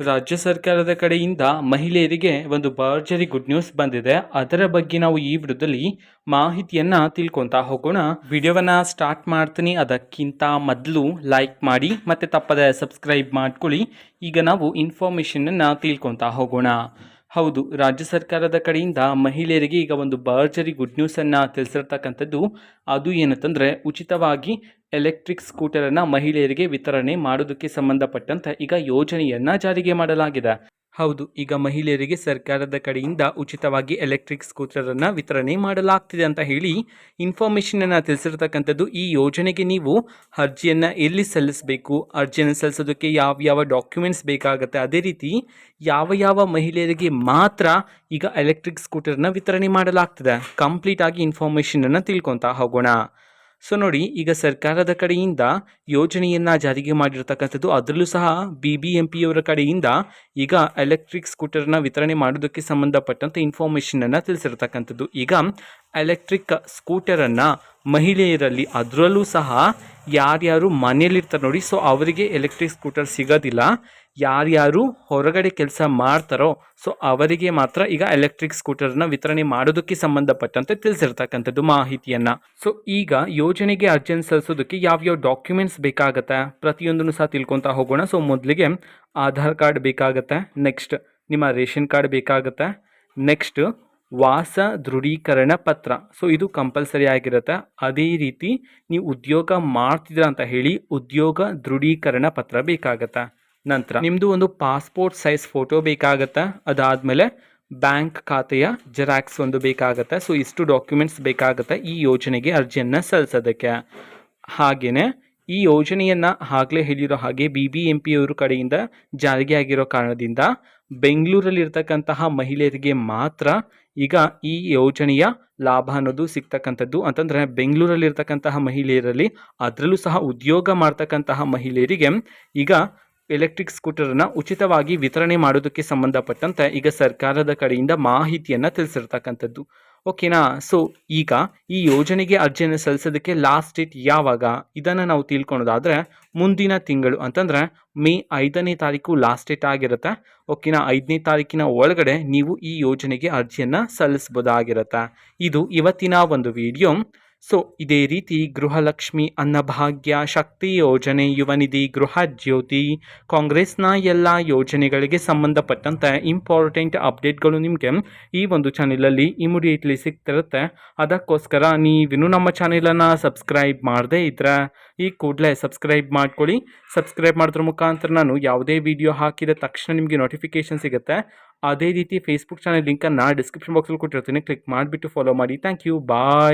ರಾಜ್ಯ ಸರ್ಕಾರದ ಕಡೆಯಿಂದ ಮಹಿಳೆಯರಿಗೆ ಒಂದು ಭರ್ಜರಿ ಗುಡ್ ನ್ಯೂಸ್ ಬಂದಿದೆ. ಅದರ ಬಗ್ಗೆ ನಾವು ಈ ವಿಡಿಯೋದಲ್ಲಿ ಮಾಹಿತಿಯನ್ನ ತಿಳ್ಕೊಂತಾ ಹೋಗೋಣ. ವಿಡಿಯೋವನ್ನ ಸ್ಟಾರ್ಟ್ ಮಾಡ್ತೀನಿ. ಅದಕ್ಕಿಂತ ಮೊದಲು ಲೈಕ್ ಮಾಡಿ ಮತ್ತೆ ತಪ್ಪದೆ ಸಬ್ಸ್ಕ್ರೈಬ್ ಮಾಡ್ಕೊಳ್ಳಿ. ಈಗ ನಾವು ಇನ್ಫಾರ್ಮೇಶನ್ ಅನ್ನ ತಿಳ್ಕೊಂತಾ ಹೋಗೋಣ. ಹೌದು, ರಾಜ್ಯ ಸರ್ಕಾರದ ಕಡೆಯಿಂದ ಮಹಿಳೆಯರಿಗೆ ಈಗ ಒಂದು ಭರ್ಜರಿ ಗುಡ್ ನ್ಯೂಸನ್ನು ತಿಳಿಸಿರ್ತಕ್ಕಂಥದ್ದು. ಅದು ಏನಂತಂದರೆ, ಉಚಿತವಾಗಿ ಎಲೆಕ್ಟ್ರಿಕ್ ಸ್ಕೂಟರನ್ನು ಮಹಿಳೆಯರಿಗೆ ವಿತರಣೆ ಮಾಡೋದಕ್ಕೆ ಸಂಬಂಧಪಟ್ಟಂತೆ ಈಗ ಯೋಜನೆಯನ್ನು ಜಾರಿಗೆ ಮಾಡಲಾಗಿದೆ. ಹೌದು, ಈಗ ಮಹಿಳೆಯರಿಗೆ ಸರ್ಕಾರದ ಕಡೆಯಿಂದ ಉಚಿತವಾಗಿ ಎಲೆಕ್ಟ್ರಿಕ್ ಸ್ಕೂಟರನ್ನು ವಿತರಣೆ ಮಾಡಲಾಗ್ತಿದೆ ಅಂತ ಹೇಳಿ ಇನ್ಫಾರ್ಮೇಷನನ್ನು ತಿಳಿಸಿರ್ತಕ್ಕಂಥದ್ದು. ಈ ಯೋಜನೆಗೆ ನೀವು ಅರ್ಜಿಯನ್ನು ಎಲ್ಲಿ ಸಲ್ಲಿಸಬೇಕು, ಅರ್ಜಿಯನ್ನು ಸಲ್ಲಿಸೋದಕ್ಕೆ ಯಾವ ಡಾಕ್ಯುಮೆಂಟ್ಸ್ ಬೇಕಾಗುತ್ತೆ, ಅದೇ ರೀತಿ ಯಾವ ಮಹಿಳೆಯರಿಗೆ ಮಾತ್ರ ಈಗ ಎಲೆಕ್ಟ್ರಿಕ್ ಸ್ಕೂಟರ್ನ ವಿತರಣೆ ಮಾಡಲಾಗ್ತದೆ, ಕಂಪ್ಲೀಟ್ ಆಗಿ ಇನ್ಫಾರ್ಮೇಷನನ್ನು ತಿಳ್ಕೊತಾ ಹೋಗೋಣ. ಸೊ ನೋಡಿ, ಈಗ ಸರ್ಕಾರದ ಕಡೆಯಿಂದ ಯೋಜನೆಯನ್ನು ಜಾರಿಗೆ ಮಾಡಿರ್ತಕ್ಕಂಥದ್ದು. ಅದರಲ್ಲೂ ಸಹ BBMPಯವರ ಕಡೆಯಿಂದ ಈಗ ಎಲೆಕ್ಟ್ರಿಕ್ ಸ್ಕೂಟರ್ನ ವಿತರಣೆ ಮಾಡೋದಕ್ಕೆ ಸಂಬಂಧಪಟ್ಟಂತೆ ಇನ್ಫಾರ್ಮೇಷನನ್ನು ತಿಳಿಸಿರ್ತಕ್ಕಂಥದ್ದು. ಈಗ ಎಲೆಕ್ಟ್ರಿಕ್ ಸ್ಕೂಟರನ್ನು ಮಹಿಳೆಯರಲ್ಲಿ, ಅದರಲ್ಲೂ ಸಹ ಯಾರ್ಯಾರು ಮನೆಯಲ್ಲಿರ್ತಾರೆ ನೋಡಿ, ಸೊ ಅವರಿಗೆ ಎಲೆಕ್ಟ್ರಿಕ್ ಸ್ಕೂಟರ್ ಸಿಗೋದಿಲ್ಲ. ಯಾರ್ಯಾರು ಹೊರಗಡೆ ಕೆಲಸ ಮಾಡ್ತಾರೋ ಸೊ ಅವರಿಗೆ ಮಾತ್ರ ಈಗ ಎಲೆಕ್ಟ್ರಿಕ್ ಸ್ಕೂಟರ್ನ ವಿತರಣೆ ಮಾಡೋದಕ್ಕೆ ಸಂಬಂಧಪಟ್ಟಂತೆ ತಿಳಿಸಿರ್ತಕ್ಕಂಥದ್ದು ಮಾಹಿತಿಯನ್ನು. ಸೊ ಈಗ ಯೋಜನೆಗೆ ಅರ್ಜಿಯನ್ನು ಸಲ್ಲಿಸೋದಕ್ಕೆ ಯಾವ್ಯಾವ ಡಾಕ್ಯುಮೆಂಟ್ಸ್ ಬೇಕಾಗತ್ತೆ ಪ್ರತಿಯೊಂದನ್ನು ಸಹ ತಿಳ್ಕೊತಾ ಹೋಗೋಣ. ಸೊ ಮೊದಲಿಗೆ ಆಧಾರ್ ಕಾರ್ಡ್ ಬೇಕಾಗತ್ತೆ, ನೆಕ್ಸ್ಟ್ ನಿಮ್ಮ ರೇಷನ್ ಕಾರ್ಡ್ ಬೇಕಾಗತ್ತೆ, ನೆಕ್ಸ್ಟ್ ವಾಸ ದೃಢೀಕರಣ ಪತ್ರ. ಸೊ ಇದು ಕಂಪಲ್ಸರಿ ಆಗಿರುತ್ತೆ. ಅದೇ ರೀತಿ ನೀವು ಉದ್ಯೋಗ ಮಾಡ್ತಿದ್ದೀರಾ ಅಂತ ಹೇಳಿ ಉದ್ಯೋಗ ದೃಢೀಕರಣ ಪತ್ರ ಬೇಕಾಗತ್ತೆ. ನಂತರ ನಿಮ್ಮದು ಒಂದು ಪಾಸ್ಪೋರ್ಟ್ ಸೈಜ್ ಫೋಟೋ ಬೇಕಾಗತ್ತೆ. ಅದಾದಮೇಲೆ ಬ್ಯಾಂಕ್ ಖಾತೆಯ ಜೆರಾಕ್ಸ್ ಒಂದು ಬೇಕಾಗತ್ತೆ. ಸೊ ಇಷ್ಟು ಡಾಕ್ಯುಮೆಂಟ್ಸ್ ಬೇಕಾಗುತ್ತೆ ಈ ಯೋಜನೆಗೆ ಅರ್ಜಿಯನ್ನು ಸಲ್ಲಿಸೋದಕ್ಕೆ. ಹಾಗೆಯೇ ಈ ಯೋಜನೆಯನ್ನು ಆಗಲೇ ಹೇಳಿರೋ ಹಾಗೆ BBMPಯವ್ರ ಕಡೆಯಿಂದ ಜಾರಿಗೆ ಆಗಿರೋ ಕಾರಣದಿಂದ ಬೆಂಗಳೂರಲ್ಲಿರ್ತಕ್ಕಂತಹ ಮಹಿಳೆಯರಿಗೆ ಮಾತ್ರ ಈಗ ಈ ಯೋಜನೆಯ ಲಾಭ ಅನ್ನೋದು ಸಿಗ್ತಕ್ಕಂಥದ್ದು. ಅಂತಂದರೆ ಬೆಂಗಳೂರಲ್ಲಿರ್ತಕ್ಕಂತಹ ಮಹಿಳೆಯರಲ್ಲಿ, ಅದರಲ್ಲೂ ಸಹ ಉದ್ಯೋಗ ಮಾಡ್ತಕ್ಕಂತಹ ಮಹಿಳೆಯರಿಗೆ ಈಗ ಎಲೆಕ್ಟ್ರಿಕ್ ಸ್ಕೂಟರನ್ನು ಉಚಿತವಾಗಿ ವಿತರಣೆ ಮಾಡೋದಕ್ಕೆ ಸಂಬಂಧಪಟ್ಟಂತೆ ಈಗ ಸರ್ಕಾರದ ಕಡೆಯಿಂದ ಮಾಹಿತಿಯನ್ನು ತಿಳಿಸಿರ್ತಕ್ಕಂಥದ್ದು. ಓಕೆನಾ? ಸೊ ಈಗ ಈ ಯೋಜನೆಗೆ ಅರ್ಜಿಯನ್ನು ಸಲ್ಲಿಸೋದಕ್ಕೆ ಲಾಸ್ಟ್ ಡೇಟ್ ಯಾವಾಗ, ಇದನ್ನು ನಾವು ತಿಳ್ಕೊಳೋದಾದರೆ ಮುಂದಿನ ತಿಂಗಳು ಅಂತಂದರೆ ಮೇ 5ನೇ ತಾರೀಕು ಲಾಸ್ಟ್ ಡೇಟ್ ಆಗಿರುತ್ತೆ. ಓಕೆನಾ? 5ನೇ ತಾರೀಕಿನ ಒಳಗಡೆ ನೀವು ಈ ಯೋಜನೆಗೆ ಅರ್ಜಿಯನ್ನು ಸಲ್ಲಿಸ್ಬೋದಾಗಿರುತ್ತೆ. ಇದು ಇವತ್ತಿನ ಒಂದು ವಿಡಿಯೋ. ಸೊ ಇದೇ ರೀತಿ ಗೃಹಲಕ್ಷ್ಮಿ, ಅನ್ನಭಾಗ್ಯ, ಶಕ್ತಿ ಯೋಜನೆ, ಯುವ ನಿಧಿ, ಗೃಹ ಜ್ಯೋತಿ, ಕಾಂಗ್ರೆಸ್ನ ಎಲ್ಲ ಯೋಜನೆಗಳಿಗೆ ಸಂಬಂಧಪಟ್ಟಂತೆ ಇಂಪಾರ್ಟೆಂಟ್ ಅಪ್ಡೇಟ್ಗಳು ನಿಮಗೆ ಈ ಒಂದು ಚಾನೆಲಲ್ಲಿ ಇಮಿಡಿಯೇಟ್ಲಿ ಸಿಗ್ತಿರುತ್ತೆ. ಅದಕ್ಕೋಸ್ಕರ ನೀವಿನ್ನೂ ನಮ್ಮ ಚಾನೆಲನ್ನು ಸಬ್ಸ್ಕ್ರೈಬ್ ಮಾಡದೇ ಇದ್ದರೆ ಈ ಕೂಡಲೇ ಸಬ್ಸ್ಕ್ರೈಬ್ ಮಾಡ್ಕೊಳ್ಳಿ. ಸಬ್ಸ್ಕ್ರೈಬ್ ಮಾಡೋದ್ರ ಮುಖಾಂತರ ನಾನು ಯಾವುದೇ ವಿಡಿಯೋ ಹಾಕಿದ ತಕ್ಷಣ ನಿಮಗೆ ನೋಟಿಫಿಕೇಶನ್ ಸಿಗುತ್ತೆ. ಅದೇ ರೀತಿ ಫೇಸ್ಬುಕ್ ಚಾನೆಲ್ ಲಿಂಕನ್ನು ಡಿಸ್ಕ್ರಿಪ್ಷನ್ ಬಾಕ್ಸಲ್ಲಿ ಕೊಟ್ಟಿರ್ತೀನಿ, ಕ್ಲಿಕ್ ಮಾಡಿಬಿಟ್ಟು ಫಾಲೋ ಮಾಡಿ. Thank you, bye.